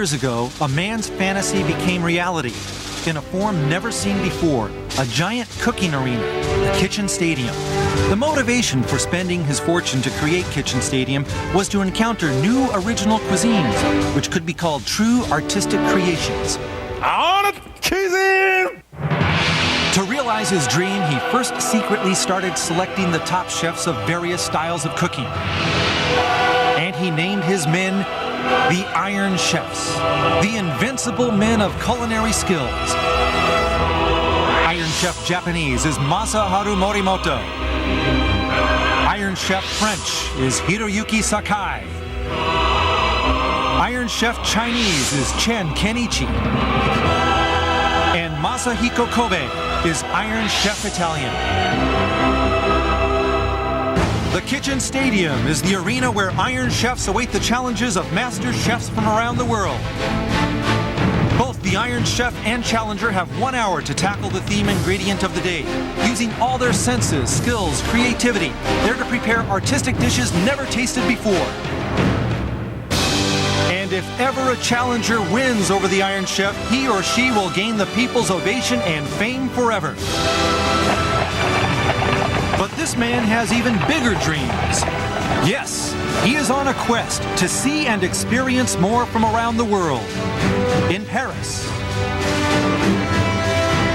years ago, a man's fantasy became reality in a form never seen before, a giant cooking arena, the Kitchen Stadium. The motivation for spending his fortune to create Kitchen Stadium was to encounter new original cuisines, which could be called true artistic creations. To realize his dream, he first secretly started selecting the top chefs of various styles of cooking. And he named his men the Iron Chefs, the invincible men of culinary skills. Iron Chef Japanese is Masaharu Morimoto. Iron Chef French is Hiroyuki Sakai. Iron Chef Chinese is Chen Kenichi. And Masahiko Kobe is Iron Chef Italian. The Kitchen Stadium is the arena where Iron Chefs await the challenges of master chefs from around the world. Both the Iron Chef and Challenger have 1 hour to tackle the theme ingredient of the day, using all their senses, skills, creativity. They're to prepare artistic dishes never tasted before. And if ever a challenger wins over the Iron Chef, he or she will gain the people's ovation and fame forever. But this man has even bigger dreams. Yes, he is on a quest to see and experience more from around the world. In Paris.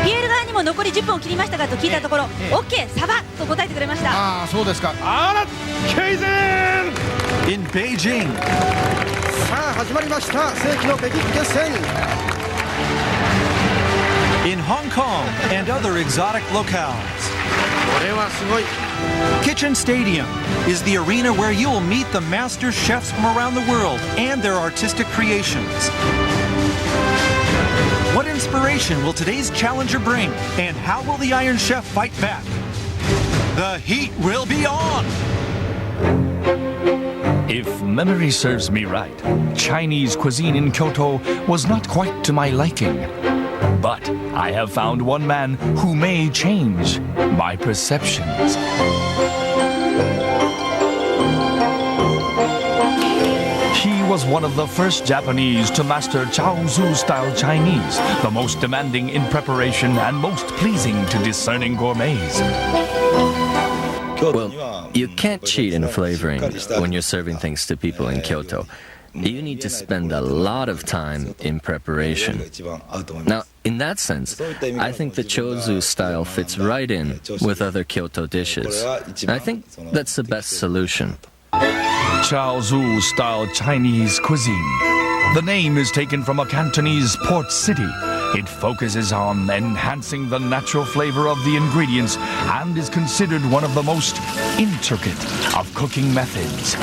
ピエール側にも残り10分を切りましたがと聞いたところ、OK、サバと答えてくれました。ああ、そうですか。あら、ケイゼン In Beijing. さあ始まりました、世紀の北京決戦。In Hong Kong and other exotic locales. これはすごい。 Kitchen Stadium is the arena where you will meet the master chefs from around the world and their artistic creations. What inspiration will today's challenger bring, and how will the Iron Chef fight back? The heat will be on! If memory serves me right, Chinese cuisine in Kyoto was not quite to my liking. But I have found one man who may change my perceptions. He was one of the first Japanese to master Chaozu-style Chinese, the most demanding in preparation and most pleasing to discerning gourmets. Well, you can't cheat in flavoring when you're serving things to people in Kyoto. You need to spend a lot of time in preparation. Now, in that sense, I think the Chozu style fits right in with other Kyoto dishes. I think that's the best solution. Chaozu style Chinese cuisine. The name is taken from a Cantonese port city. It focuses on enhancing the natural flavor of the ingredients and is considered one of the most intricate of cooking methods.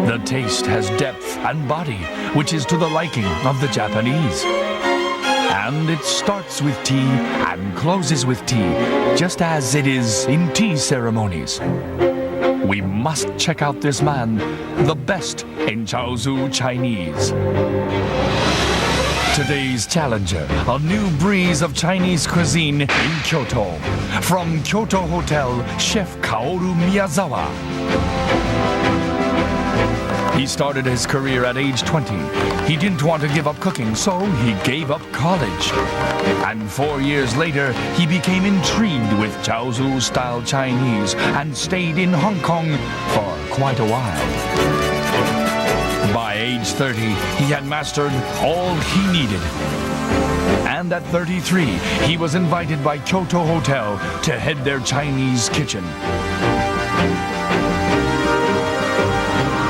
The taste has depth and body, which is to the liking of the Japanese. And it starts with tea and closes with tea, just as it is in tea ceremonies. We must check out this man, the best in Chaozu Chinese. Today's challenger, a new breeze of Chinese cuisine in Kyoto. From Kyoto Hotel, Chef Kaoru Miyazawa. He started his career at age 20. He didn't want to give up cooking, so he gave up college. And 4 years later, he became intrigued with Chaozu-style Chinese and stayed in Hong Kong for quite a while. By age 30, he had mastered all he needed. And at 33, he was invited by Kyoto Hotel to head their Chinese kitchen.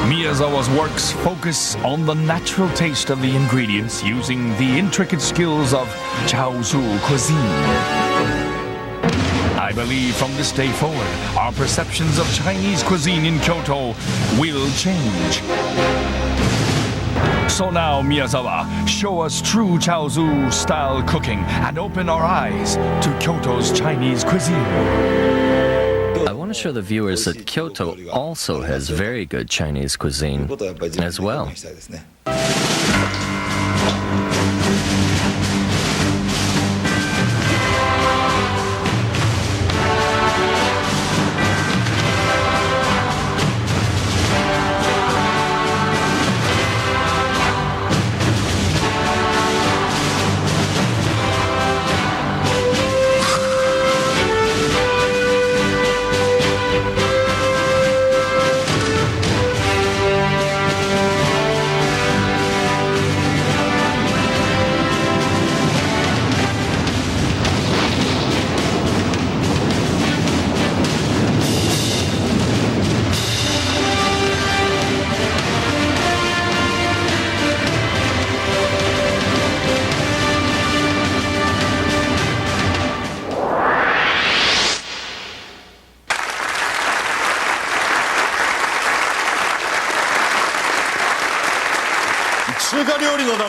Miyazawa's works focus on the natural taste of the ingredients using the intricate skills of Chaozu cuisine. I believe from this day forward, our perceptions of Chinese cuisine in Kyoto will change. So now, Miyazawa, show us true Chaozu-style cooking and open our eyes to Kyoto's Chinese cuisine. I want to show the viewers that Kyoto also has very good Chinese cuisine as well.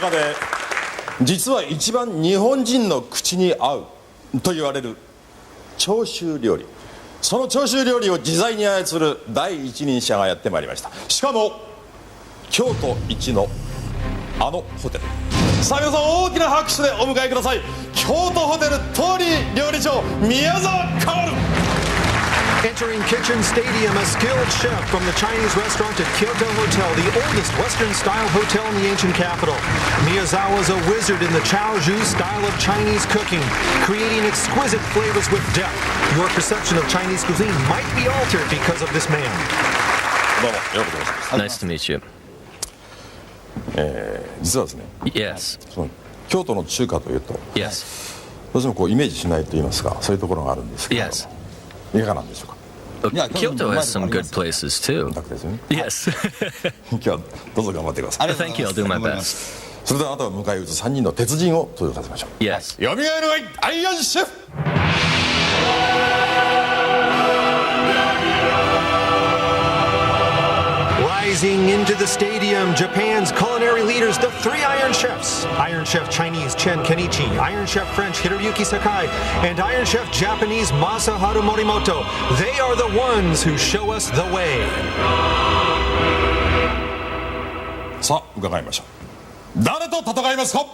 中で実は一番日本人の口に合うと言われる長州料理、その長州料理を自在に操る第一人者がやってまいりました。しかも京都一のあのホテル。さあ皆さん大きな拍手でお迎えください。京都ホテル通り料理長宮沢薫。 Entering Kitchen Stadium, a skilled chef from the Chinese restaurant at Kyoto Hotel, the oldest Western-style hotel in the ancient capital. Miyazawa is a wizard in the Chaozhou style of Chinese cooking, creating exquisite flavors with depth. Your perception of Chinese cuisine might be altered because of this man. どうもようこそお越しください。 Nice to meet you. 実はですね、 Yes. その京都の中華というと Yes. どうしてもこうイメージしないと言いますか、そういうところがあるんですけど、 Yes. いかがなんでしょうか。 Kyoto has some good places too. 楽ですよね。 Yes. 今日はどうぞ頑張ってください。 Thank you. I'll do my best. それではあなたを迎え撃つ3人の鉄人を登場させましょう。 Yes. よみがえるがいアイアンシェフ。 Rising into the stadium, Japan's culinary leaders, the three Iron Chefs. Iron Chef Chinese Chen Kenichi, Iron Chef French Hiroyuki Sakai, and Iron Chef Japanese Masaharu Morimoto. They are the ones who show us the way. さあ伺いましょう。誰と戦いますか。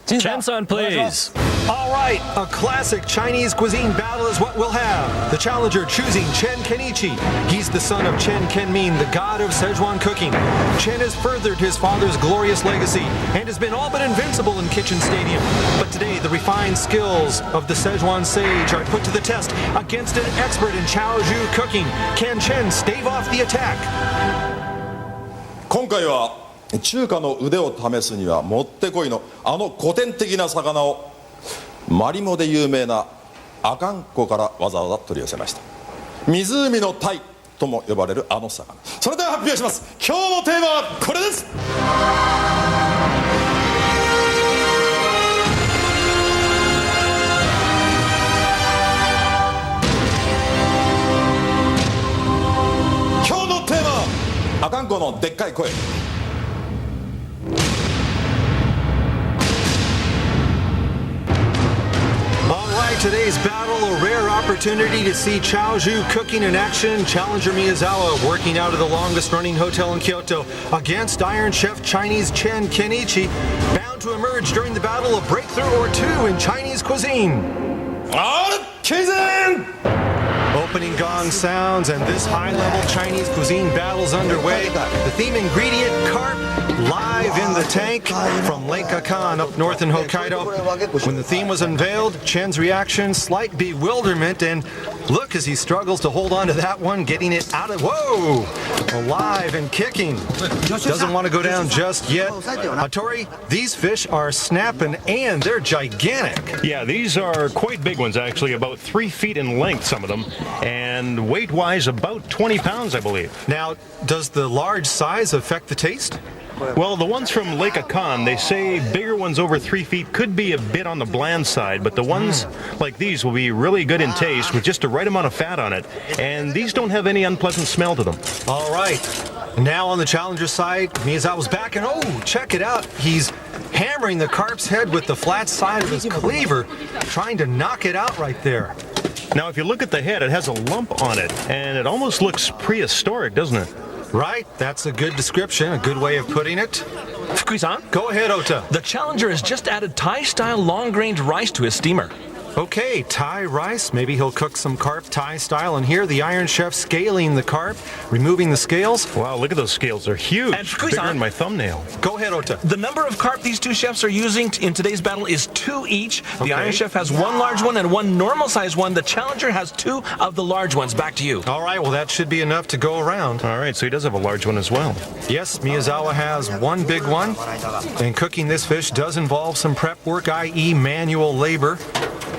Chen-san, please. All right, a classic Chinese cuisine battle is what we'll have. The challenger choosing Chen Kenichi. He's the son of Chen Kenmin, the god of Szechuan cooking. Chen has furthered his father's glorious legacy and has been all but invincible in Kitchen Stadium. But today, the refined skills of the Szechuan sage are put to the test against an expert in Chaozhou cooking. Can Chen stave off the attack? 今回は中華の腕を試すにはもってこいのあの古典的な魚をマリモで有名な阿寒湖からわざわざ取り寄せました。湖の鯛とも呼ばれるあの魚。それでは発表します。今日のテーマはこれです。今日のテーマは阿寒湖のでっかい声。 Today's battle, a rare opportunity to see Chaozhou cooking in action. Challenger Miyazawa working out of the longest-running hotel in Kyoto against Iron Chef Chinese Chen Kenichi, bound to emerge during the battle a breakthrough or two in Chinese cuisine. Opening gong sounds and this high-level Chinese cuisine battle's underway. The theme ingredient, carp, live in the tank from Lake Akan up north in Hokkaido. When the theme was unveiled, Chen's reaction, slight bewilderment, and look as he struggles to hold on to that one, getting it out of, whoa, alive and kicking. Doesn't want to go down just yet. Hattori, these fish are snapping and they're gigantic. Yeah, these are quite big ones actually, about 3 feet in length, some of them, and weight-wise about 20 pounds, I believe. Now, does the large size affect the taste? Well, the ones from Lake Akan, they say bigger ones over 3 feet could be a bit on the bland side, but the ones like these will be really good in taste with just the right amount of fat on it, and these don't have any unpleasant smell to them. All right. Now on the challenger side, Miyazawa's back, and oh, check it out. He's hammering the carp's head with the flat side of his cleaver, trying to knock it out right there. Now, if you look at the head, it has a lump on it, and it almost looks prehistoric, doesn't it? Right, that's a good description, a good way of putting it. Fukui-san, Go ahead, Ota. the challenger has just added Thai-style long-grained rice to his steamer. Okay, Thai rice. Maybe he'll cook some carp Thai style. And here, the Iron Chef scaling the carp, removing the scales. Wow, look at those scales. They're huge. And Fukui-san, bigger than my thumbnail. Go ahead, Ota. The number of carp these two chefs are using in today's battle is 2 each. The Okay. Iron Chef has 1 large one and 1 normal-sized one. The challenger has 2 of the large ones. Back to you. All right, well, that should be enough to go around. All right, so he does have a large one as well. Yes, Miyazawa has 1 big one. And cooking this fish does involve some prep work, i.e. manual labor.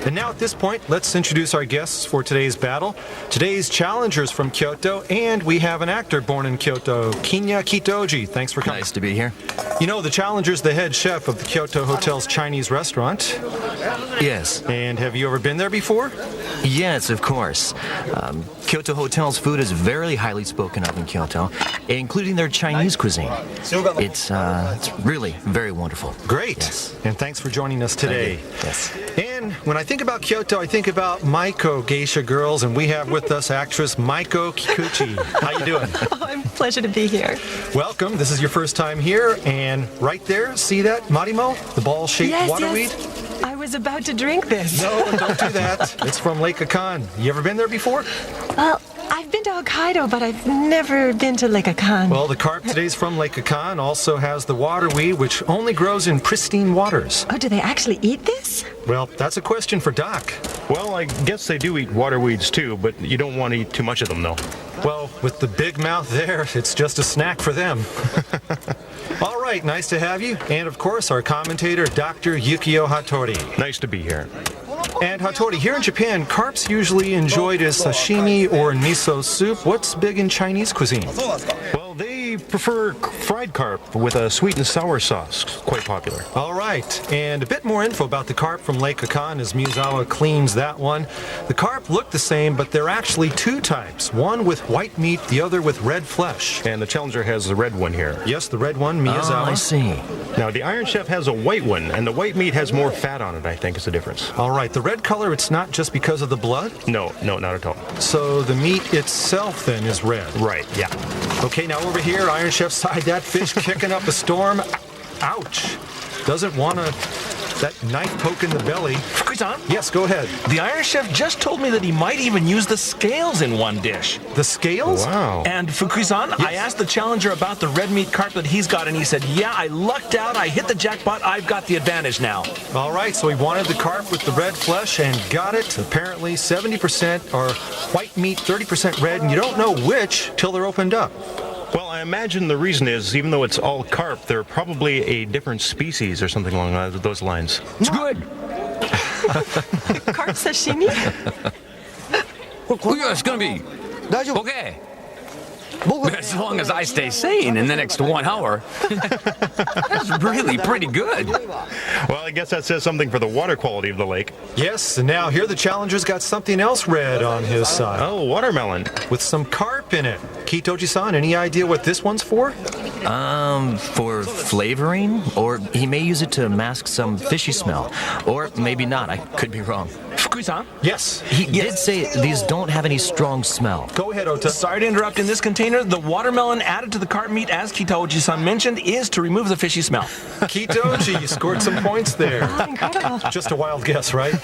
And now at this point, let's introduce our guests for today's battle. Today's challengers from Kyoto, and we have an actor born in Kyoto, Kinya Kitoji. Thanks for coming. Nice to be here. You know, the challenger's the head chef of the Kyoto Hotel's Chinese restaurant. Yes. And have you ever been there before? Yes, of course. Kyoto Hotel's food is very highly spoken of in Kyoto, including their Chinese cuisine. It's really very wonderful. Great. Yes. And thanks for joining us today. Yes. And when I think about Kyoto, I think about Maiko Geisha Girls, and we have with us actress Maiko Kikuchi. How you doing? Oh, I'm pleasure to be here. Welcome. This is your first time here, and right there, see that, Marimo? The ball-shaped waterweed? Yes. I was about to drink this. No, don't do that. It's from Lake Akan. You ever been there before? Well, I've been to Hokkaido, but I've never been to Lake Akan. Well, the carp today's from Lake Akan also has the waterweed, which only grows in pristine waters. Oh, do they actually eat this? Well, that's a question for Doc. Well, I guess they do eat water weeds too, but you don't want to eat too much of them, though. Well, with the big mouth there, it's just a snack for them. All right, nice to have you. And of course, our commentator, Dr. Yukio Hattori. Nice to be here. And Hattori, here in Japan, carp's usually enjoyed as sashimi or miso soup. What's big in Chinese cuisine? Well, they prefer fried carp with a sweet and sour sauce. Quite popular. All right, and a bit more info about the carp from Lake Akan as Miyazawa cleans that one. The carp look the same, but they're actually two types. One with white meat, the other with red flesh. And the challenger has the red one here. Yes, the red one, Miyazawa. Oh, I see. Now, the Iron Chef has a white one, and the white meat has more fat on it, I think, is the difference. All right, the red color, it's not just because of the blood? No, not at all. So the meat itself then is red? Right, yeah. Okay, now over here, Iron Chef side that fish kicking up a storm. Ouch. Doesn't want that knife poke in the belly. Fukusan? Yes, go ahead. The Iron Chef just told me that he might even use the scales in one dish. The scales? Wow. And Fukusan, I asked the challenger about the red meat carp that he's got, and he said, yeah, I lucked out, I hit the jackpot, I've got the advantage now. All right, so he wanted the carp with the red flesh and got it. Apparently 70% are white meat, 30% red, and you don't know which till they're opened up. Well, I imagine the reason is, even though it's all carp, they're probably a different species or something along those lines. It's good. Carp sashimi? Yeah, it's gonna be okay. As long as I stay sane in the next 1 hour. That's really pretty good. Well, I guess that says something for the water quality of the lake. Yes, and now here the challenger's got something else red on his side. Oh, watermelon. With some carp in it. Kitoji-san, any idea what this one's for? For flavoring, or he may use it to mask some fishy smell, or maybe not. I could be wrong. Fukusan? Yes. He did say these don't have any strong smell. Go ahead, Ota. Sorry to interrupt. In this container, the watermelon added to the carp meat, as Kitaoji-san mentioned, is to remove the fishy smell. Kitoji, you scored some points there. Oh, incredible. Just a wild guess, right?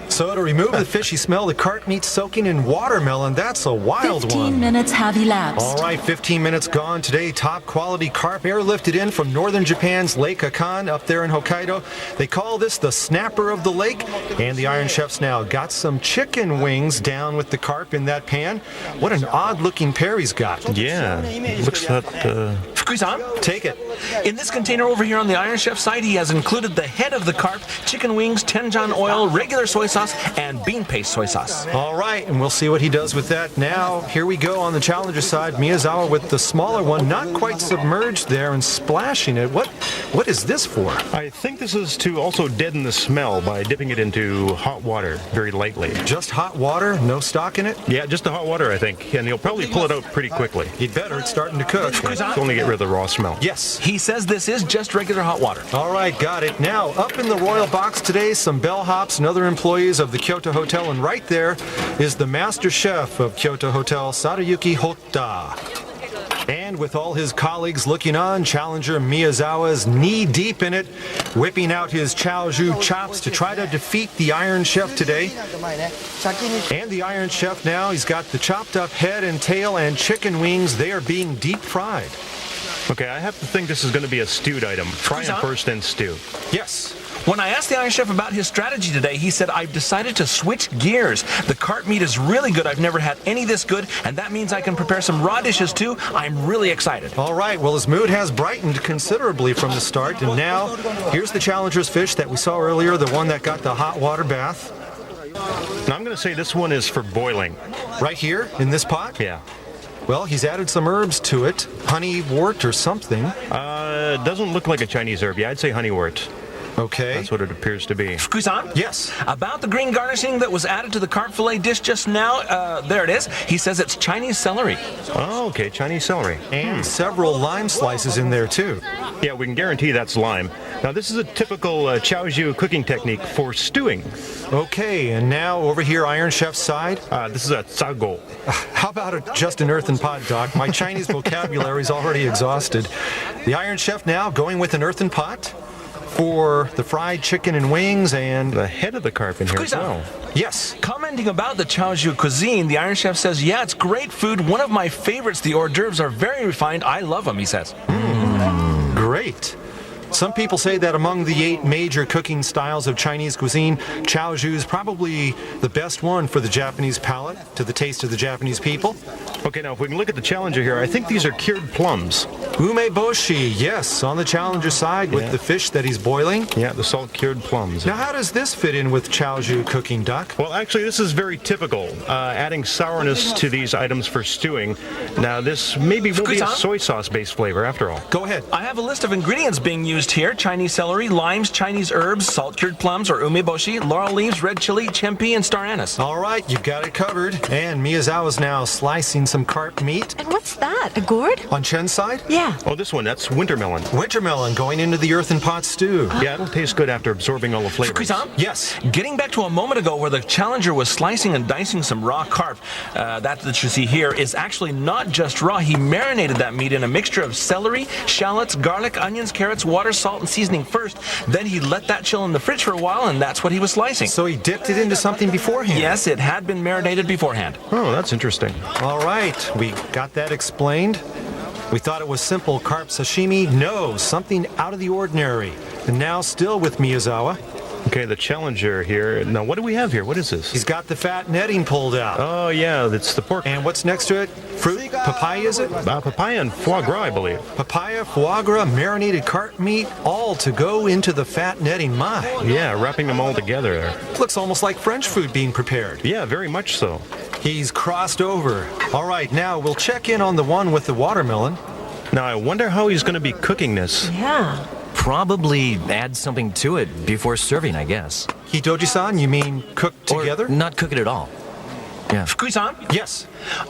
So to remove the fishy smell, the carp meat soaking in watermelon, that's a wild 15 one. minutes have elapsed. All right, 15 minutes gone. Today, top quality carp airlifted in from northern Japan's Lake Akan up there in Hokkaido. They call this the snapper of the lake. And the Iron Chef's now got some chicken wings down with the carp in that pan. What an odd looking pair he's got. Yeah, looks that... Fukusan? Take it. In this container over here on the Iron Chef side, he has included the head of the carp, chicken wings, tenjan oil, regular soy sauce, and bean paste soy sauce. All right, and we'll see what he does with that now. Here we go on the challenger side. Miyazawa with the smaller one, not quite submerged there and splashing it. What is this for? I think this is to also deaden the smell by dipping it into hot water very lightly. Just hot water, no stock in it? Yeah, just the hot water, I think. And he'll probably pull it out pretty quickly. He'd better, it's starting to cook. To only get rid of the raw smell. Yes. He says this is just regular hot water. All right, got it. Now, up in the royal box today, some bellhops and other employees of the Kyoto Hotel, and right there is the master chef of Kyoto Hotel, Sarayuki Hotta. And with all his colleagues looking on, challenger Miyazawa's knee-deep in it, whipping out his Chaoju chops to try to defeat the Iron Chef today. And the Iron Chef now, he's got the chopped up head and tail and chicken wings. They are being deep fried. Okay, I have to think this is going to be a stewed item. Fry them first, then stew. Yes. When I asked the Iron Chef about his strategy today, he said, I've decided to switch gears. The carp meat is really good. I've never had any this good, and that means I can prepare some raw dishes too. I'm really excited. All right, well, his mood has brightened considerably from the start, and now here's the challenger's fish that we saw earlier, the one that got the hot water bath. Now, I'm going to say this one is for boiling. Right here in this pot? Yeah. Well, he's added some herbs to it, honeywort or something. It doesn't look like a Chinese herb. Yeah, I'd say honeywort. Okay. That's what it appears to be. Fukusan? Yes. About the green garnishing that was added to the carp fillet dish just now, there it is. He says it's Chinese celery. Oh, okay, Chinese celery. And several lime slices in there, too. Yeah, we can guarantee that's lime. Now, this is a typical Chaozhou cooking technique for stewing. Okay, and now over here, Iron Chef's side. This is a tsago. How about just an earthen pot, Doc? My Chinese vocabulary is already exhausted. The Iron Chef now going with an earthen pot for the fried chicken and wings and the head of the carp in here as well. Yes. Commenting about the Chaozhou cuisine, the Iron Chef says, yeah, it's great food. One of my favorites. The hors d'oeuvres are very refined. I love them, he says. Great. Some people say that among the 8 major cooking styles of Chinese cuisine, Chaozhou is probably the best one for the Japanese palate, to the taste of the Japanese people. Okay, now if we can look at the challenger here, I think these are cured plums. Umeboshi, yes, on the challenger side with the fish that he's boiling. Yeah, the salt-cured plums. Now, how does this fit in with Chaozhou cooking, Doc? Well, actually, this is very typical, adding sourness to these items for stewing. Now, this maybe will be a soy sauce-based flavor after all. Go ahead. I have a list of ingredients being used here. Chinese celery, limes, Chinese herbs, salt-cured plums or umeboshi, laurel leaves, red chili, chenpi, and star anise. All right, you've got it covered. And Miyazawa's now slicing some carp meat. And what's that? A gourd? On Chen's side? Yeah. Oh, this one, that's winter melon. Winter melon going into the earthen pot stew. Yeah, it'll taste good after absorbing all the flavors. Fukusan? Yes. Getting back to a moment ago where the challenger was slicing and dicing some raw carp, that you see here is actually not just raw. He marinated that meat in a mixture of celery, shallots, garlic, onions, carrots, water, salt, and seasoning first. Then he let that chill in the fridge for a while, and that's what he was slicing. So he dipped it into something beforehand? Yes, it had been marinated beforehand. Oh, that's interesting. All right, we got that explained. We thought it was simple carp sashimi. No, something out of the ordinary. And now still with Miyazawa. Okay, the challenger here. Now, what do we have here? What is this? He's got the fat netting pulled out. Oh, yeah, that's the pork. And what's next to it? Fruit? Papaya, is it? Papaya and foie gras, I believe. Papaya, foie gras, marinated carp meat, all to go into the fat netting. My. Yeah, wrapping them all together there. Looks almost like French food being prepared. Yeah, very much so. He's crossed over. All right, now we'll check in on the one with the watermelon. Now, I wonder how he's going to be cooking this. Yeah. Probably add something to it before serving, I guess. Hitoji-san, you mean cook together? Or not cook it at all. Yeah. Fukusan? Yes.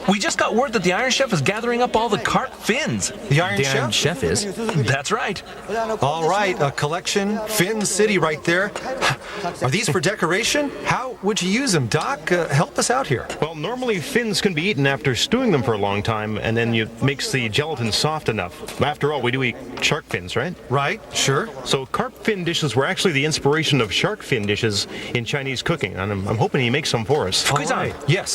We just got word that the Iron Chef is gathering up all the carp fins. The Iron The Chef? Iron Chef is. That's right. All right, a collection, Fin City right there. Are these for decoration? How would you use them, Doc? Help us out here. Well, normally fins can be eaten after stewing them for a long time, and then it makes the gelatin soft enough. After all, we do eat shark fins, right? Right, sure. So carp fin dishes were actually the inspiration of shark fin dishes in Chinese cooking, and I'm hoping he makes some for us. All right. Yes.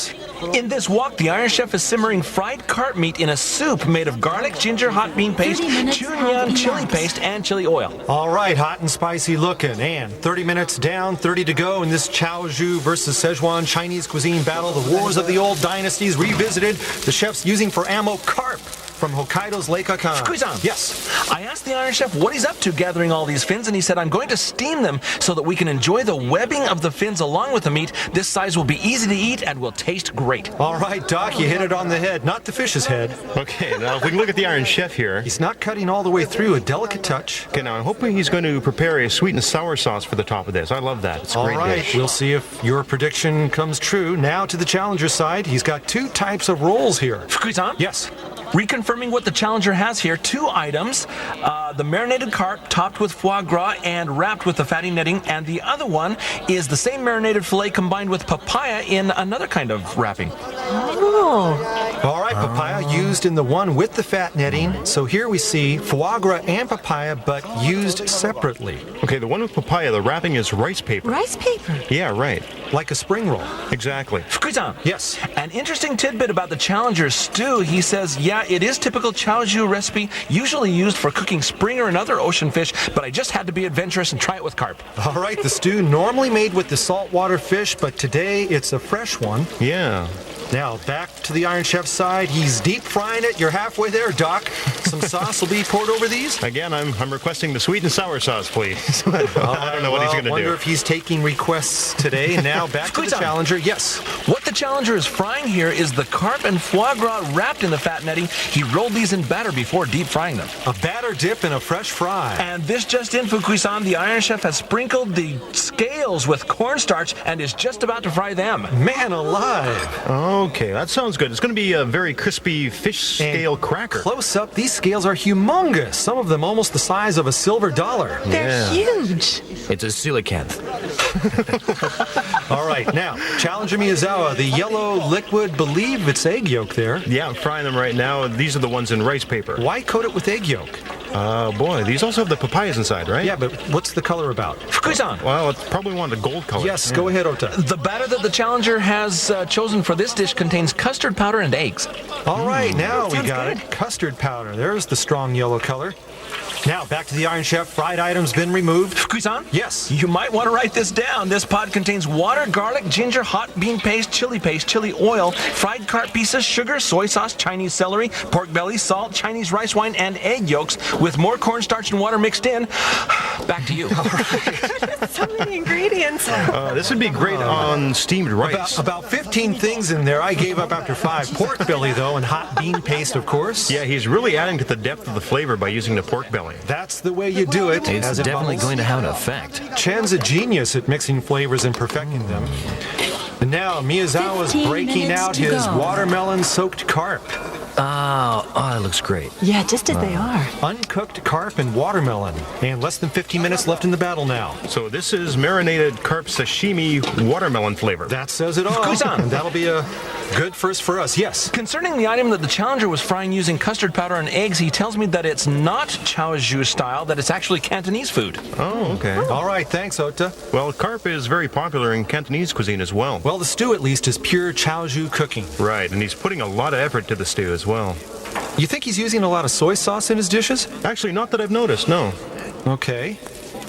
In this wok, the Iron Chef is simmering fried carp meat in a soup made of garlic, ginger, hot bean paste, chunyan chili paste, and chili oil. All right, hot and spicy looking. And 30 minutes down, 30 to go in this Chaozhou versus Szechuan Chinese cuisine battle. The wars of the old dynasties revisited. The chefs using for ammo carp from Hokkaido's Lake Akan. Fukusan. Yes. I asked the Iron Chef what he's up to gathering all these fins, and he said, I'm going to steam them so that we can enjoy the webbing of the fins along with the meat. This size will be easy to eat and will taste great. All right, Doc, you hit it on the head, not the fish's head. Okay, now if we can look at the Iron Chef here. He's not cutting all the way through, a delicate touch. Okay, now I'm hoping he's going to prepare a sweet and sour sauce for the top of this. I love that. It's a great All right, dish. we'll see if your prediction comes true. Now to the challenger side. He's got 2 types of rolls here. Fukusan? Yes. Reconfirming what the challenger has here, 2 items. The marinated carp topped with foie gras and wrapped with the fatty netting, and the other one is the same marinated filet combined with papaya in another kind of wrapping. Oh. All right, papaya used in the one with the fat netting. So here we see foie gras and papaya, but used separately. Okay, the one with papaya, the wrapping is rice paper. Rice paper? Yeah, right. like a spring roll. Exactly. Fukusan. Yes. An interesting tidbit about the Challenger stew. He says, yeah, it is typical Chaoju recipe, usually used for cooking springer and other ocean fish, but I just had to be adventurous and try it with carp. All right, the stew normally made with the saltwater fish, but today it's a fresh one. Yeah. Now, back to the Iron Chef's side. He's deep frying it. You're halfway there, Doc. Some sauce will be poured over these. Again, I'm requesting the sweet and sour sauce, please. I don't know what he's going to do. I wonder if he's taking requests today. Now, back to the Challenger. Yes. What the Challenger is frying here is the carp and foie gras wrapped in the fat netting. He rolled these in batter before deep frying them. A batter dip and a fresh fry. And this just in, Fukui-san, the Iron Chef has sprinkled the scales with cornstarch and is just about to fry them. Man alive. Okay, that sounds good. It's going to be a very crispy fish scale cracker. Close up, these scales are humongous. Some of them almost the size of a silver dollar. They're huge. It's a coelacanth. All right, now, Challenger Miyazawa, the yellow liquid, believe it's egg yolk there. Yeah, I'm frying them right now. These are the ones in rice paper. Why coat it with egg yolk? Boy, these also have the papayas inside, right? Yeah, but what's the color about? Fukui-san. Well, it's probably one of the gold color. Yes, go ahead, Ota. The batter that the Challenger has chosen for this dish contains custard powder and eggs. All right, now we got it. Custard powder. There's the strong yellow color. Now, back to the Iron Chef. Fried items been removed. Fukui-san? Yes. You might want to write this down. This pot contains water, garlic, ginger, hot bean paste, chili oil, fried carp pieces, sugar, soy sauce, Chinese celery, pork belly, salt, Chinese rice wine, and egg yolks with more cornstarch and water mixed in. Back to you. So many ingredients. This would be great on steamed rice. About 15 things in there. I gave up after 5. Pork belly, though, and hot bean paste, of course. Yeah, he's really adding to the depth of the flavor by using the pork belly. That's the way you do it. It's definitely going to have an effect. Chen's a genius at mixing flavors and perfecting them. And now Miyazawa's breaking out his watermelon-soaked carp. Oh, that looks great. Yeah, just as they are. Uncooked carp and watermelon. And less than 15 minutes left in the battle now. So this is marinated carp sashimi watermelon flavor. That says it all. And that'll be a good first for us. Yes. Concerning the item that the Challenger was frying using custard powder and eggs, he tells me that it's not Chaoju style, that it's actually Cantonese food. Oh, okay. All right, thanks, Ota. Well, carp is very popular in Cantonese cuisine as well. Well, the stew at least is pure Chaoju cooking. Right, and he's putting a lot of effort to the stew as well. You think he's using a lot of soy sauce in his dishes? Actually, not that I've noticed, no. Okay.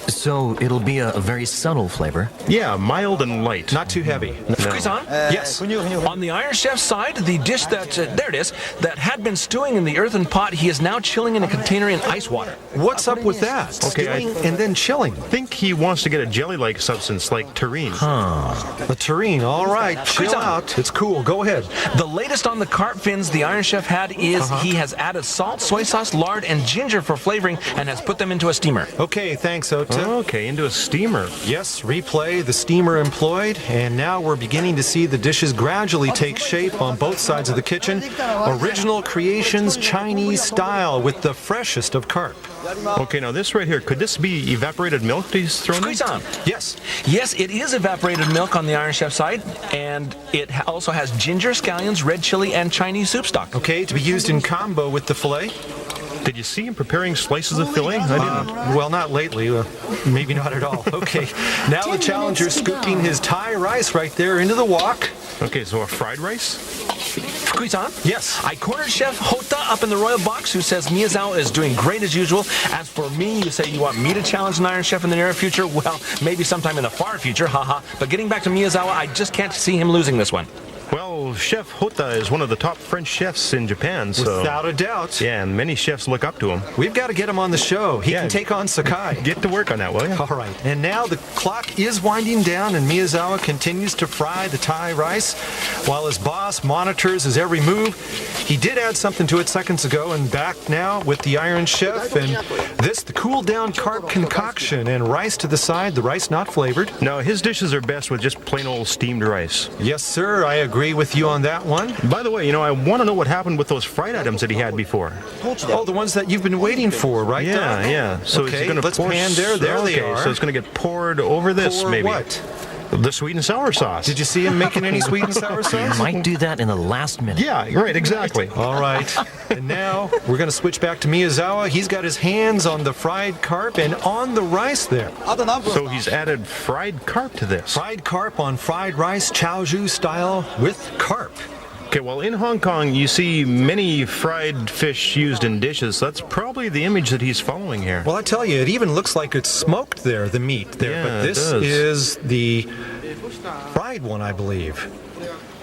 So it'll be a very subtle flavor. Yeah, mild and light. Not too heavy. Fukui-san? Yes. On the Iron Chef's side, the dish that, there it is, that had been stewing in the earthen pot, he is now chilling in a container in ice water. What's up with that? Okay, Stewing and then chilling. I think he wants to get a jelly-like substance like terrine. A terrine, all right. Chill out. It's cool. Go ahead. The latest on the carp fins the Iron Chef had is he has added salt, soy sauce, lard, and ginger for flavoring and has put them into a steamer. Okay, thanks, Ota. Okay, into a steamer. Yes, replay the steamer employed, and now we're beginning to see the dishes gradually take shape on both sides of the kitchen. Original creations, Chinese style, with the freshest of carp. Okay, now this right here, could this be evaporated milk that he's thrown in? Fukui-san. Yes. Yes, it is evaporated milk on the Iron Chef side, and it also has ginger, scallions, red chili, and Chinese soup stock. Okay, to be used in combo with the filet. Did you see him preparing slices of filet? I didn't. Well, not lately. Maybe not at all. Okay, now the Challenger scooping his Thai rice right there into the wok. Okay, so a fried rice? Fukui-san? Yes. I cornered Chef Hota up in the royal box, who says Miyazawa is doing great as usual. As for me, you say you want me to challenge an Iron Chef in the near future? Well, maybe sometime in the far future, haha. But getting back to Miyazawa, I just can't see him losing this one. Well, Chef Hota is one of the top French chefs in Japan, so... Without a doubt. Yeah, and many chefs look up to him. We've got to get him on the show. He can take on Sakai. Get to work on that, will you? All right. And now the clock is winding down, and Miyazawa continues to fry the Thai rice while his boss monitors his every move. He did add something to it seconds ago, and back now with the Iron Chef. And this, the cooled-down carp concoction, and rice to the side, the rice not flavored. No, his dishes are best with just plain old steamed rice. Yes, sir. I agree with you on that one. By the way, I want to know what happened with those fried items that he had before. Oh, the ones that you've been waiting for, right? Yeah, Doc? yeah. So okay, it's let's pan there. There they are. So it's going to get poured over this, pour maybe. What? The sweet and sour sauce. Did you see him making any sweet and sour sauce? Might do that in the last minute. Yeah, right, exactly. All right. And now we're going to switch back to Miyazawa. He's got his hands on the fried carp and on the rice there. So he's added fried carp to this. Fried carp on fried rice, Chaozhou style with carp. Okay, well, in Hong Kong, you see many fried fish used in dishes. So that's probably the image that he's following here. Well, I tell you, it even looks like it's smoked there, the meat there. Yeah, but this is the fried one, I believe.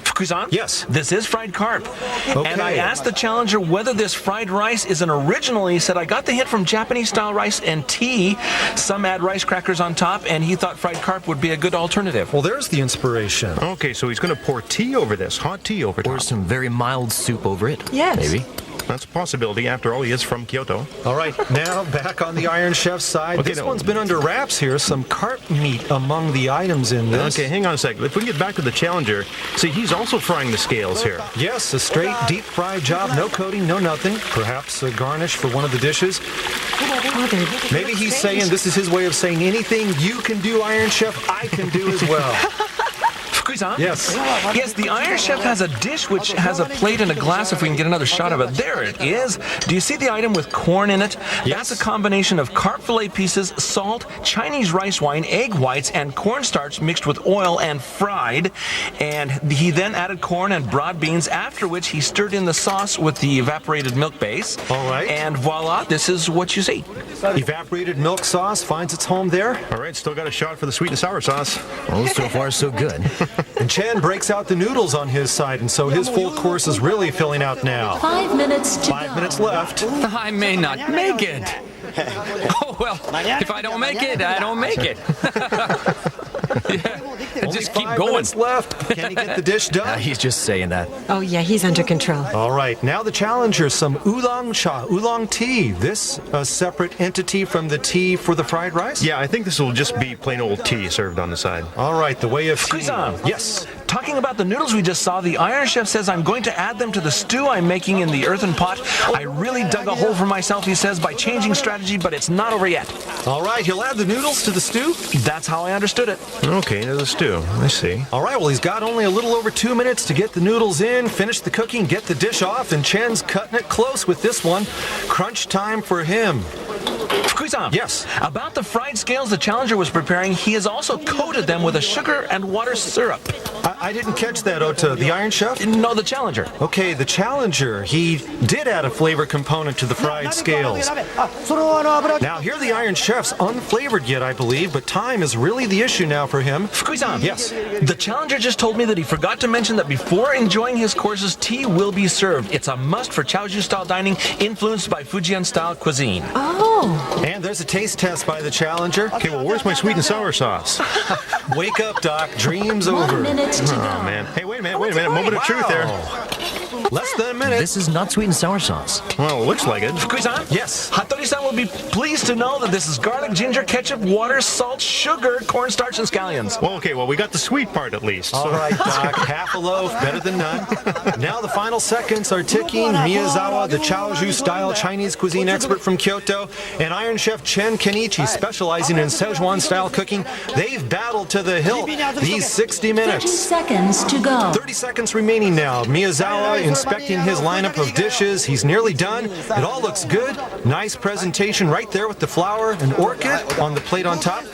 Fukusan? Yes. This is fried carp. Okay. And I asked the challenger whether this fried rice is an original. He said, I got the hint from Japanese-style rice and tea. Some add rice crackers on top, and he thought fried carp would be a good alternative. Well, there's the inspiration. Okay, so he's going to pour tea over this, hot tea over top. Or some very mild soup over it. Yes. Maybe. That's a possibility. After all, he is from Kyoto. All right, now back on the Iron Chef's side. Okay, This one's been under wraps here. Some carp meat among the items in this. Okay, hang on a second. If we can get back to the challenger, see, he's also frying the scales here. Yes, a straight deep fried job, no coating, no nothing. Perhaps a garnish for one of the dishes. Maybe he's saying, this is his way of saying, anything you can do, Iron Chef, I can do as well. Fukusan? Yes. Yes, the Iron Chef has a dish which has a plate and a glass, if we can get another shot of it. There it is. Do you see the item with corn in it? Yes. That's a combination of carp fillet pieces, salt, Chinese rice wine, egg whites, and cornstarch mixed with oil and fried. And he then added corn and broad beans, after which he stirred in the sauce with the evaporated milk base. All right. And voila, this is what you see. Evaporated milk sauce finds its home there. All right, still got a shot for the sweet and sour sauce. Well, so far, so good. And Chen breaks out the noodles on his side, and so his full course is really filling out now. 5 minutes to 5 minutes left. I may not make it. Oh, well, if I don't make it, I don't make it. Yeah, Only just keep 5 going. minutes left. Can he get the dish done? He's just saying that. Oh, yeah, he's under control. All right, now the challenger, some oolong cha, oolong tea. This a separate entity from the tea for the fried rice? Yeah, I think this will just be plain old tea served on the side. All right, the way of tea. Fukusan. Yes. Talking about the noodles we just saw, the Iron Chef says I'm going to add them to the stew I'm making in the earthen pot. I really dug a hole for myself, he says, by changing strategy, but it's not over yet. All right, he'll add the noodles to the stew? That's how I understood it. Okay, there's a stew. I see. All right, well, he's got only a little over 2 minutes to get the noodles in, finish the cooking, get the dish off, and Chen's cutting it close with this one. Crunch time for him. Fukusan. Yes. About the fried scales the challenger was preparing, he has also coated them with a sugar and water syrup. I didn't catch that, Ota. The Iron Chef? No, the challenger. Okay, the challenger, he did add a flavor component to the fried scales. Now, here the Iron Chef's unflavored yet, I believe, but time is really the issue now for him. Fukusan. Yes. The challenger just told me that he forgot to mention that before enjoying his courses, tea will be served. It's a must for Chaozhou-style dining, influenced by Fujian-style cuisine. Oh. And there's a taste test by the challenger. Okay, well, where's my sweet and sour sauce? Wake up, Doc. Dream's over. 1 minute to Oh, go. man. Hey, wait a minute. Moment of truth there. Less than a minute. This is not sweet and sour sauce. Well, it looks like it. Fukusan? Yes. Hattori-san will be pleased to know that this is garlic, ginger, ketchup, water, salt, sugar, cornstarch, and scallions. Well, okay, well, we got the sweet part at least. All right, Doc. Half a loaf, better than none. Now the final seconds are ticking. Miyazawa, the Chaozhou-style Chinese cuisine expert from Kyoto, and Iron Chef Chen Kenichi, specializing in Szechuan-style cooking. They've battled to the hilt these 60 30 minutes. seconds to go. 30 seconds remaining now. Miyazawa inspecting his lineup of dishes. He's nearly done. It all looks good. Nice presentation right there with the flower and orchid on the plate on top.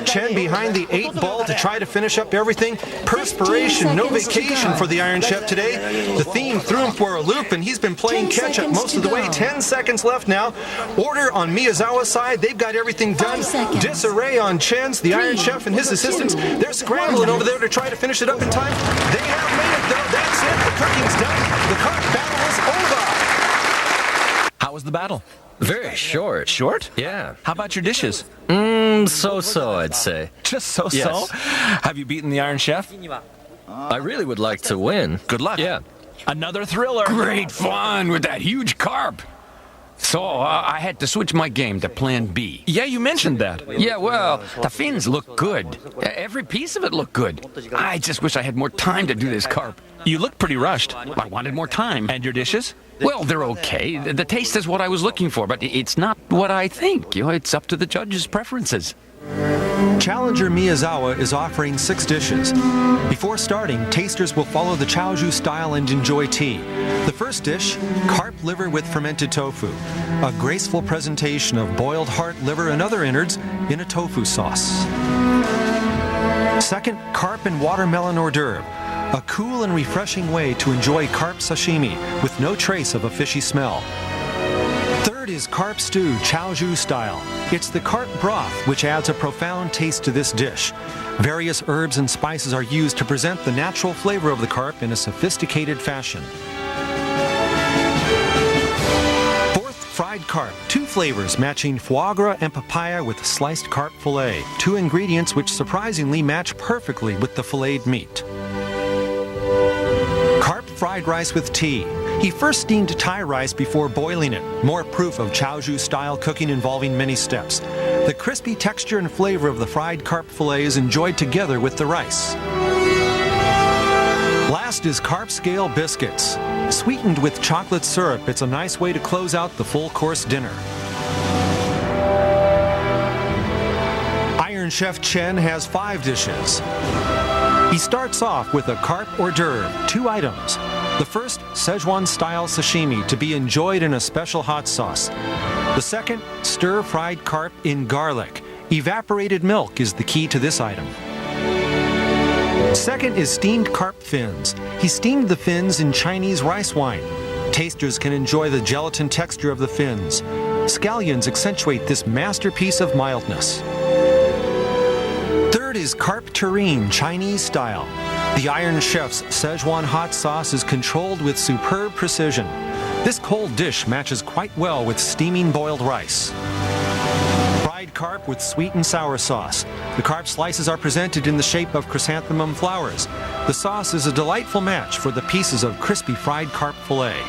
Chen behind the 8-ball to try to finish up everything. Perspiration, no vacation for the Iron Chef today. The theme threw him for a loop, and he's been playing catch-up most of the way. 10 seconds left now. Order on Miyazawa's side. They've got everything done. 5 seconds. Disarray on Chen's. The Iron Chef and his assistants, they're scrambling over there to try to finish it up in time. They have made it, though. That's it. The cooking's done. The Carp Battle is over. How was the battle? Very short. Short? Yeah. How about your dishes? So-so, I'd say. Just so-so? Yes. Have you beaten the Iron Chef? I really would like to win. Good luck. Yeah. Another thriller. Great fun with that huge carp. So I had to switch my game to plan B. Yeah, you mentioned that. Yeah, well, the fins look good. Every piece of it looked good. I just wish I had more time to do this carp. You look pretty rushed. I wanted more time. And your dishes? Well, they're okay. The taste is what I was looking for, but it's not what I think. You know, it's up to the judges' preferences. Challenger Miyazawa is offering 6 dishes. Before starting, tasters will follow the Chaozhou style and enjoy tea. The first dish, carp liver with fermented tofu, a graceful presentation of boiled heart, liver, and other innards in a tofu sauce. Second, carp and watermelon hors d'oeuvre, a cool and refreshing way to enjoy carp sashimi with no trace of a fishy smell. Third is carp stew, Chaozhou style. It's the carp broth which adds a profound taste to this dish. Various herbs and spices are used to present the natural flavor of the carp in a sophisticated fashion. Fourth, fried carp. 2 flavors matching foie gras and papaya with sliced carp fillet. 2 ingredients which surprisingly match perfectly with the filleted meat. Carp fried rice with tea. He first steamed Thai rice before boiling it, more proof of Chaozhou-style cooking involving many steps. The crispy texture and flavor of the fried carp fillet is enjoyed together with the rice. Last is carp scale biscuits. Sweetened with chocolate syrup, it's a nice way to close out the full-course dinner. Iron Chef Chen has 5 dishes. He starts off with a carp hors d'oeuvre, 2 items. The first, Szechuan-style sashimi to be enjoyed in a special hot sauce. The second, stir-fried carp in garlic. Evaporated milk is the key to this item. Second is steamed carp fins. He steamed the fins in Chinese rice wine. Tasters can enjoy the gelatin texture of the fins. Scallions accentuate this masterpiece of mildness. Third is carp terrine, Chinese style. The Iron Chef's Szechuan hot sauce is controlled with superb precision. This cold dish matches quite well with steaming boiled rice. Fried carp with sweet and sour sauce. The carp slices are presented in the shape of chrysanthemum flowers. The sauce is a delightful match for the pieces of crispy fried carp fillet.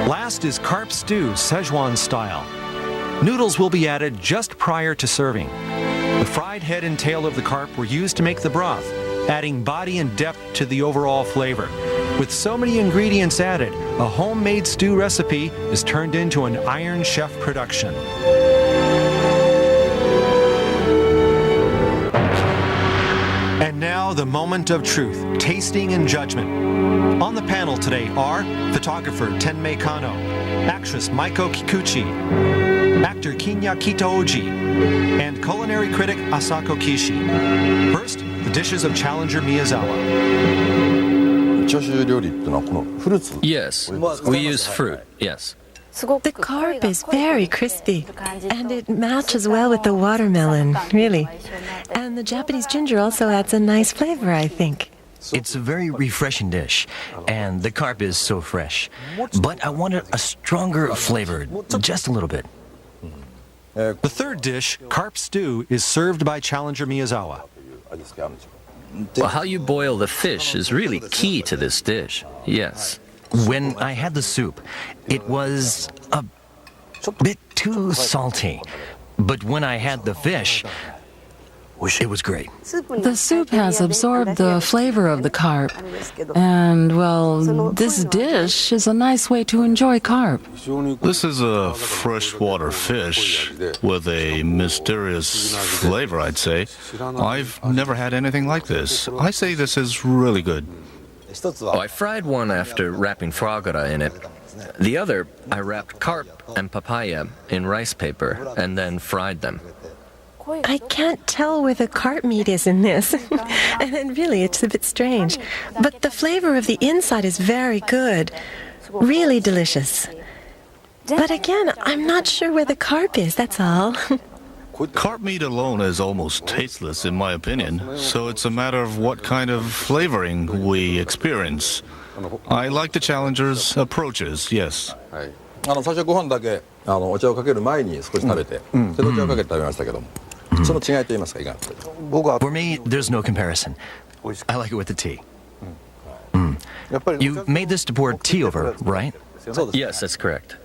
Last is carp stew, Szechuan style. Noodles will be added just prior to serving. The fried head and tail of the carp were used to make the broth, adding body and depth to the overall flavor. With so many ingredients added, a homemade stew recipe is turned into an Iron Chef production. And now the moment of truth, tasting and judgment. On the panel today are photographer Tenmei Kano, actress Maiko Kikuchi, actor Kinya Kitaoji, and culinary critic Asako Kishi. First, the dishes of Challenger Miyazawa. Yes, we use fruit, yes. The carp is very crispy, and it matches well with the watermelon, really. And the Japanese ginger also adds a nice flavor, I think. It's a very refreshing dish, and the carp is so fresh. But I wanted a stronger flavor, just a little bit. The third dish, carp stew, is served by Challenger Miyazawa. Well, how you boil the fish is really key to this dish, yes. When I had the soup, it was a bit too salty. But when I had the fish, it was great. The soup has absorbed the flavor of the carp. And, well, this dish is a nice way to enjoy carp. This is a freshwater fish with a mysterious flavor, I'd say. I've never had anything like this. I say this is really good. Oh, I fried one after wrapping foie gras in it. The other, I wrapped carp and papaya in rice paper and then fried them. I can't tell where the carp meat is in this. And really, it's a bit strange. But the flavor of the inside is very good. Really delicious. But again, I'm not sure where the carp is, that's all. Carp meat alone is almost tasteless, in my opinion, so it's a matter of what kind of flavoring we experience. I like the Challenger's approaches, yes. 最初ご飯だけお茶をかける前に少し食べて、それでお茶をかけて食べましたけども、その違いと言いますかいかがですか。For me, there's no comparison. I like it with the tea. You made this to pour tea over, right? Yes, that's correct.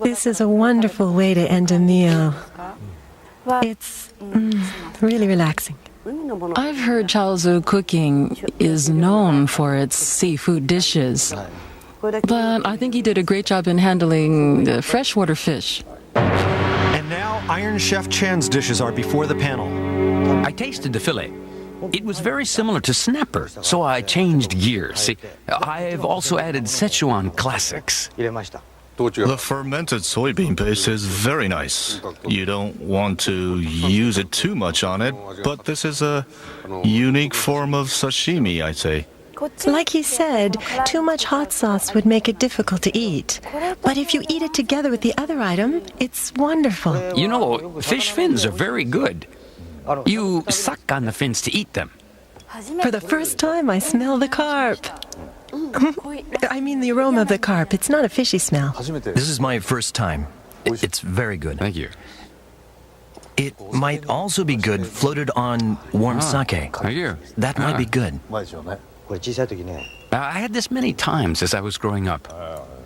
This is a wonderful way to end a meal. It's really relaxing. I've heard Chaozhou cooking is known for its seafood dishes. But I think he did a great job in handling the freshwater fish. And now, Iron Chef Chen's dishes are before the panel. I tasted the fillet. It was very similar to snapper, so I changed gears. See, I've also added Szechuan classics. The fermented soybean paste is very nice. You don't want to use it too much on it, but this is a unique form of sashimi, I'd say. Like he said, too much hot sauce would make it difficult to eat. But if you eat it together with the other item, it's wonderful. You know, fish fins are very good. You suck on the fins to eat them. For the first time, I smell the carp. I mean the aroma of the carp. It's not a fishy smell. This is my first time. It's very good. Thank you. It might also be good floated on warm sake. Thank you. That might be good. I had this many times as I was growing up.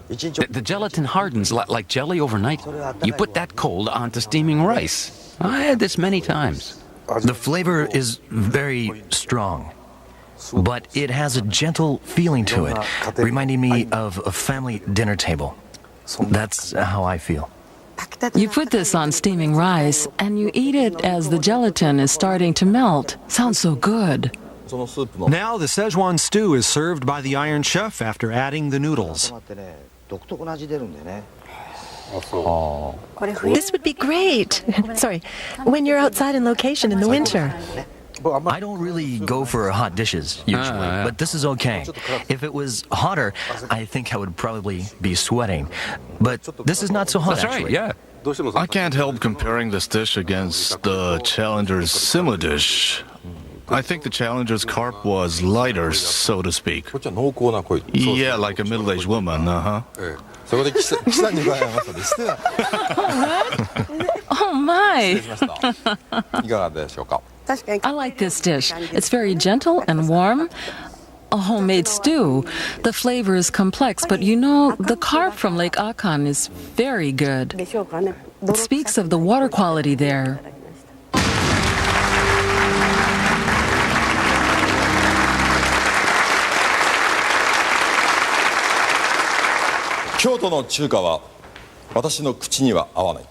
The gelatin hardens like jelly overnight. You put that cold onto steaming rice. I had this many times. The flavor is very strong, but it has a gentle feeling to it, reminding me of a family dinner table. That's how I feel. You put this on steaming rice, and you eat it as the gelatin is starting to melt. Sounds so good. Now the Szechuan stew is served by the Iron Chef after adding the noodles. This would be great. Sorry, when you're outside in location in the winter. I don't really go for hot dishes, usually, but this is okay. If it was hotter, I think I would probably be sweating. But this is not so hot, That's actually. right, yeah. I can't help comparing this dish against the Challenger's similar dish. I think the Challenger's carp was lighter, so to speak. Yeah, like a middle-aged woman, Oh my! I like this dish. It's very gentle and warm. A homemade stew. The flavor is complex, but you know, the carp from Lake Akan is very good. It speaks of the water quality there. Kyoto の中華は私の口には合わない。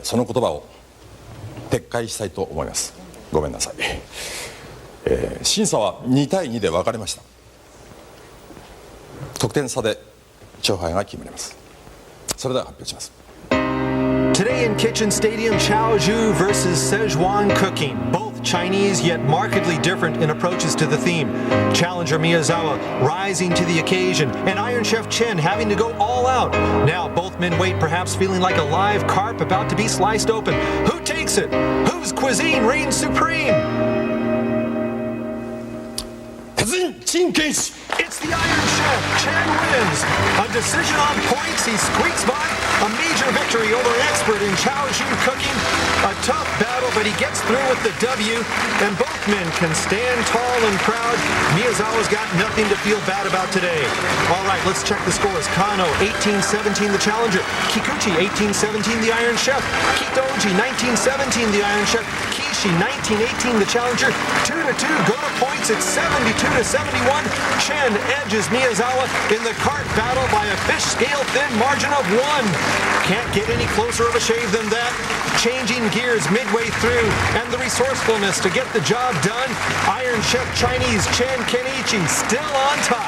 その言葉を撤回したいと思います。ごめんなさい。審査は2対2で分かれました。得点差で勝敗が決まります。それでは発表します。 Today in Kitchen Stadium, Chaozhou versus Szechuan cooking. Both Chinese, yet markedly different in approaches to the theme. Challenger Miyazawa rising to the occasion, and Iron Chef Chen having to go all out. Now both men wait, perhaps feeling like a live carp about to be sliced open. Who takes it? Whose cuisine reigns supreme? It's the Iron Chef. Chen wins. A decision on points. He squeaks by. A major victory over an expert in Chaozhou cooking. A tough battle, but he gets through with the W. And both men can stand tall and proud. Miyazawa's got nothing to feel bad about today. All right, let's check the scores. Kano, 18-17, the challenger. Kikuchi, 18-17, the Iron Chef. Kitoji, 19-17, the Iron Chef. Kishi, 19-18, the challenger. 2-2, go to points. It's 72-71. Chen edges Miyazawa in the Carp Battle by a fish scale thin margin of 1. Can't get any closer of a shave than that. Changing gears midway through, and the resourcefulness to get the job done. Iron Chef Chinese Chen Kenichi still on top.